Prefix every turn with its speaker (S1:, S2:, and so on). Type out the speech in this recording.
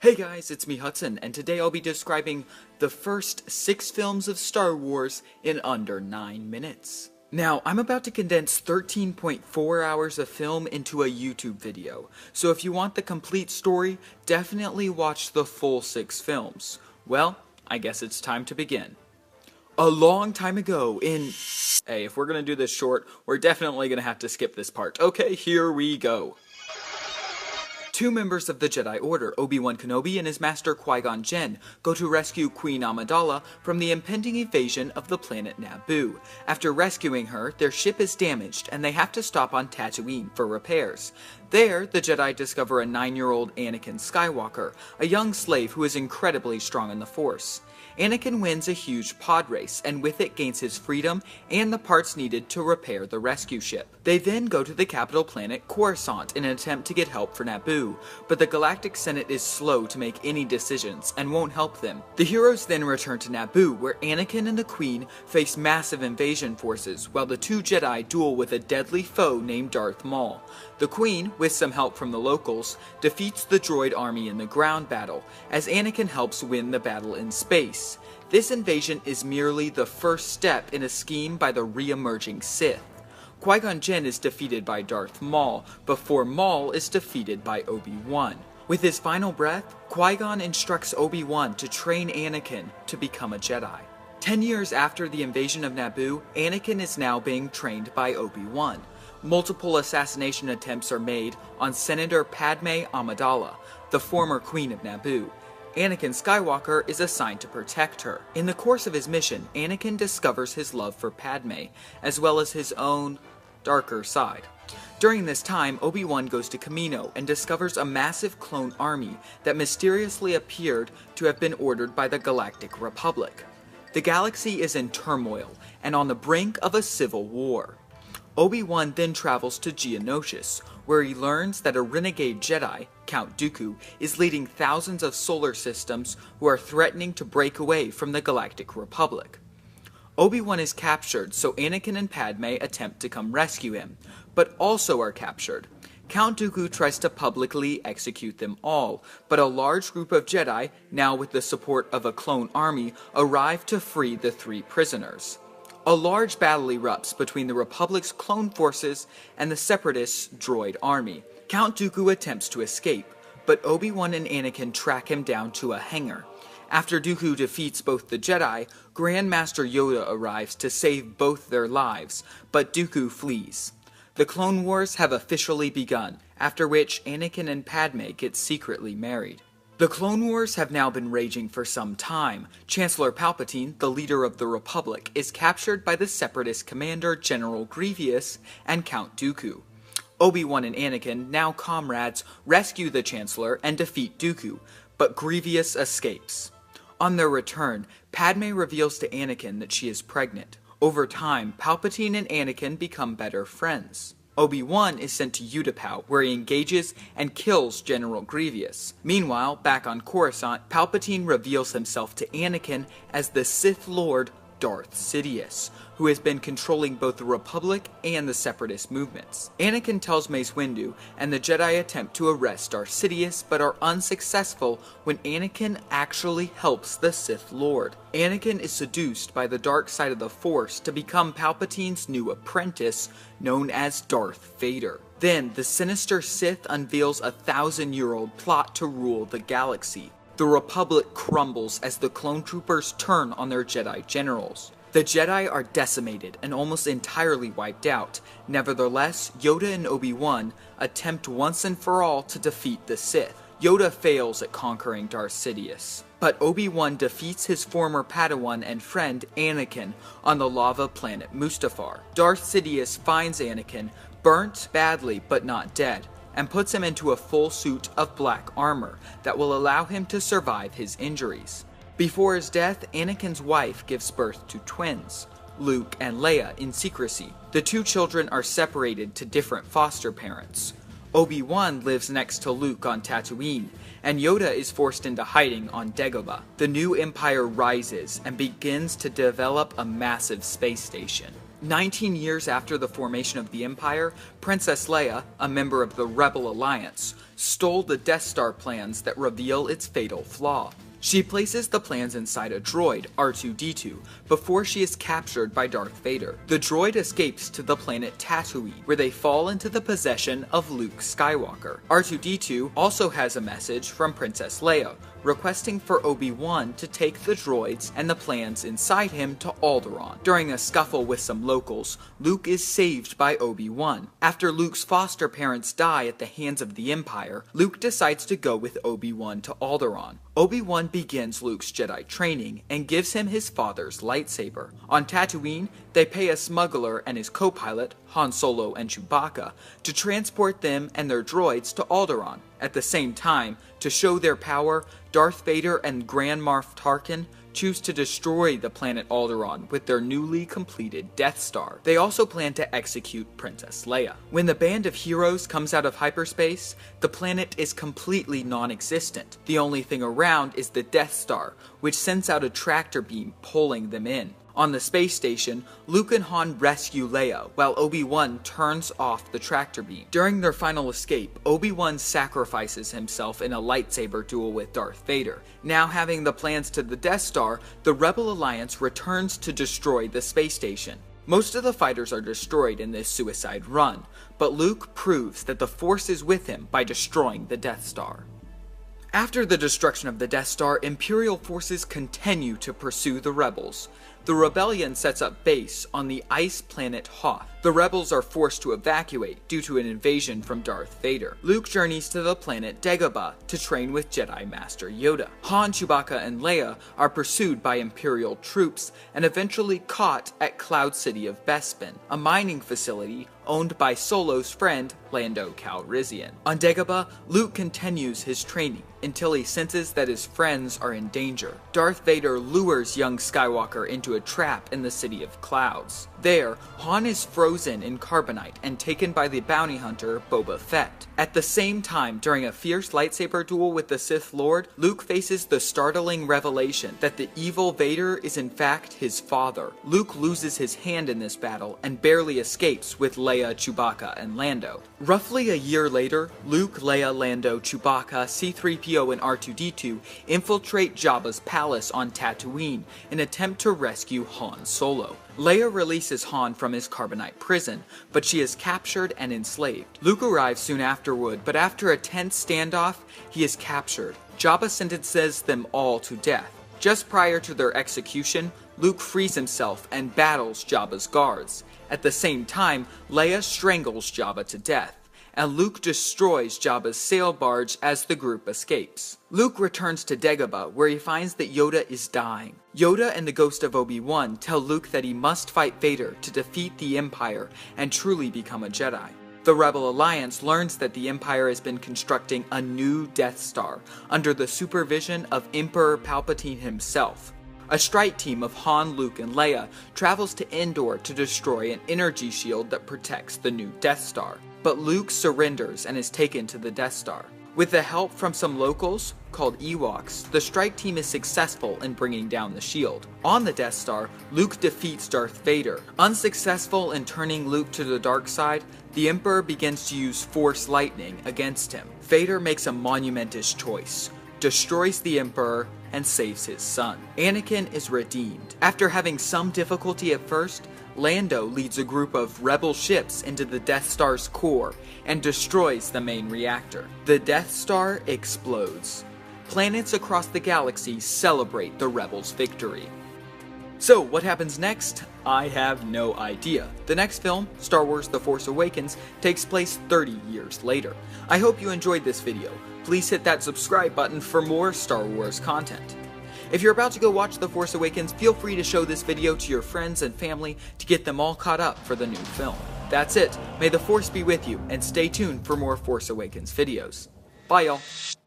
S1: Hey guys, it's me Hudson, and today I'll be describing the first 6 films of Star Wars in under 9 minutes. Now, I'm about to condense 13.4 hours of film into a YouTube video, so if you want the complete story, definitely watch the full 6 films. Well, I guess it's time to begin. A long time ago in... Hey, if we're gonna do this short, we're definitely gonna have to skip this part. Okay, here we go. 2 members of the Jedi Order, Obi-Wan Kenobi and his master Qui-Gon Jinn, go to rescue Queen Amidala from the impending invasion of the planet Naboo. After rescuing her, their ship is damaged and they have to stop on Tatooine for repairs. There, the Jedi discover a 9-year-old Anakin Skywalker, a young slave who is incredibly strong in the Force. Anakin wins a huge pod race, and with it gains his freedom and the parts needed to repair the rescue ship. They then go to the capital planet Coruscant in an attempt to get help for Naboo, but the Galactic Senate is slow to make any decisions and won't help them. The heroes then return to Naboo, where Anakin and the Queen face massive invasion forces, while the 2 Jedi duel with a deadly foe named Darth Maul. The Queen, with some help from the locals, defeats the droid army in the ground battle, as Anakin helps win the battle in space. This invasion is merely the first step in a scheme by the re-emerging Sith. Qui-Gon Jinn is defeated by Darth Maul, before Maul is defeated by Obi-Wan. With his final breath, Qui-Gon instructs Obi-Wan to train Anakin to become a Jedi. 10 years after the invasion of Naboo, Anakin is now being trained by Obi-Wan. Multiple assassination attempts are made on Senator Padme Amidala, the former Queen of Naboo. Anakin Skywalker is assigned to protect her. In the course of his mission, Anakin discovers his love for Padme, as well as his own darker side. During this time, Obi-Wan goes to Kamino and discovers a massive clone army that mysteriously appeared to have been ordered by the Galactic Republic. The galaxy is in turmoil and on the brink of a civil war. Obi-Wan then travels to Geonosis, where he learns that a renegade Jedi, Count Dooku, is leading thousands of solar systems who are threatening to break away from the Galactic Republic. Obi-Wan is captured, so Anakin and Padme attempt to come rescue him, but also are captured. Count Dooku tries to publicly execute them all, but a large group of Jedi, now with the support of a clone army, arrive to free the 3 prisoners. A large battle erupts between the Republic's clone forces and the Separatists' droid army. Count Dooku attempts to escape, but Obi-Wan and Anakin track him down to a hangar. After Dooku defeats both the Jedi, Grand Master Yoda arrives to save both their lives, but Dooku flees. The Clone Wars have officially begun, after which Anakin and Padme get secretly married. The Clone Wars have now been raging for some time. Chancellor Palpatine, the leader of the Republic, is captured by the Separatist commander General Grievous and Count Dooku. Obi-Wan and Anakin, now comrades, rescue the Chancellor and defeat Dooku, but Grievous escapes. On their return, Padme reveals to Anakin that she is pregnant. Over time, Palpatine and Anakin become better friends. Obi-Wan is sent to Utapau, where he engages and kills General Grievous. Meanwhile, back on Coruscant, Palpatine reveals himself to Anakin as the Sith Lord Darth Sidious, who has been controlling both the Republic and the Separatist movements. Anakin tells Mace Windu, and the Jedi attempt to arrest Darth Sidious, but are unsuccessful when Anakin actually helps the Sith Lord. Anakin is seduced by the dark side of the Force to become Palpatine's new apprentice, known as Darth Vader. Then, the sinister Sith unveils a 1,000-year-old plot to rule the galaxy. The Republic crumbles as the clone troopers turn on their Jedi generals. The Jedi are decimated and almost entirely wiped out. Nevertheless, Yoda and Obi-Wan attempt once and for all to defeat the Sith. Yoda fails at conquering Darth Sidious, but Obi-Wan defeats his former Padawan and friend Anakin on the lava planet Mustafar. Darth Sidious finds Anakin, burnt badly but not dead, and puts him into a full suit of black armor that will allow him to survive his injuries. Before his death, Anakin's wife gives birth to twins, Luke and Leia, in secrecy. The 2 children are separated to different foster parents. Obi-Wan lives next to Luke on Tatooine, and Yoda is forced into hiding on Dagobah. The new Empire rises and begins to develop a massive space station. 19 years after the formation of the Empire, Princess Leia, a member of the Rebel Alliance, stole the Death Star plans that reveal its fatal flaw. She places the plans inside a droid, R2-D2, before she is captured by Darth Vader. The droid escapes to the planet Tatooine, where they fall into the possession of Luke Skywalker. R2-D2 also has a message from Princess Leia, requesting for Obi-Wan to take the droids and the plans inside him to Alderaan. During a scuffle with some locals, Luke is saved by Obi-Wan. After Luke's foster parents die at the hands of the Empire, Luke decides to go with Obi-Wan to Alderaan. Obi-Wan begins Luke's Jedi training and gives him his father's lightsaber. On Tatooine, they pay a smuggler and his co-pilot, Han Solo and Chewbacca, to transport them and their droids to Alderaan. At the same time, to show their power, Darth Vader and Grand Moff Tarkin choose to destroy the planet Alderaan with their newly completed Death Star. They also plan to execute Princess Leia. When the band of heroes comes out of hyperspace, the planet is completely non-existent. The only thing around is the Death Star, which sends out a tractor beam pulling them in. On the space station, Luke and Han rescue Leia, while Obi-Wan turns off the tractor beam. During their final escape, Obi-Wan sacrifices himself in a lightsaber duel with Darth Vader. Now having the plans to the Death Star, the Rebel Alliance returns to destroy the space station. Most of the fighters are destroyed in this suicide run, but Luke proves that the Force is with him by destroying the Death Star. After the destruction of the Death Star, Imperial forces continue to pursue the rebels. The rebellion sets up base on the ice planet Hoth. The rebels are forced to evacuate due to an invasion from Darth Vader. Luke journeys to the planet Dagobah to train with Jedi Master Yoda. Han, Chewbacca, and Leia are pursued by Imperial troops and eventually caught at Cloud City of Bespin, a mining facility owned by Solo's friend Lando Calrissian. On Dagobah, Luke continues his training until he senses that his friends are in danger. Darth Vader lures young Skywalker into a trap in the City of Clouds. There, Han is frozen in carbonite and taken by the bounty hunter Boba Fett. At the same time, during a fierce lightsaber duel with the Sith Lord, Luke faces the startling revelation that the evil Vader is in fact his father. Luke loses his hand in this battle and barely escapes with Leia, Chewbacca, and Lando. Roughly a year later, Luke, Leia, Lando, Chewbacca, C-3PO, and R2-D2 infiltrate Jabba's palace on Tatooine in an attempt to rescue Han Solo. Leia releases Han from his carbonite prison, but she is captured and enslaved. Luke arrives soon afterward, but after a tense standoff, he is captured. Jabba sentences them all to death. Just prior to their execution, Luke frees himself and battles Jabba's guards. At the same time, Leia strangles Jabba to death, and Luke destroys Jabba's sail barge as the group escapes. Luke returns to Dagobah, where he finds that Yoda is dying. Yoda and the ghost of Obi-Wan tell Luke that he must fight Vader to defeat the Empire and truly become a Jedi. The Rebel Alliance learns that the Empire has been constructing a new Death Star under the supervision of Emperor Palpatine himself. A strike team of Han, Luke, and Leia travels to Endor to destroy an energy shield that protects the new Death Star. But Luke surrenders and is taken to the Death Star. With the help from some locals, called Ewoks, the strike team is successful in bringing down the shield. On the Death Star, Luke defeats Darth Vader. Unsuccessful in turning Luke to the dark side, the Emperor begins to use Force lightning against him. Vader makes a monumentous choice, destroys the Emperor, and saves his son. Anakin is redeemed. After having some difficulty at first, Lando leads a group of rebel ships into the Death Star's core and destroys the main reactor. The Death Star explodes. Planets across the galaxy celebrate the rebels' victory. So, what happens next? I have no idea. The next film, Star Wars The Force Awakens, takes place 30 years later. I hope you enjoyed this video. Please hit that subscribe button for more Star Wars content. If you're about to go watch The Force Awakens, feel free to show this video to your friends and family to get them all caught up for the new film. That's it. May the Force be with you, and stay tuned for more Force Awakens videos. Bye, y'all.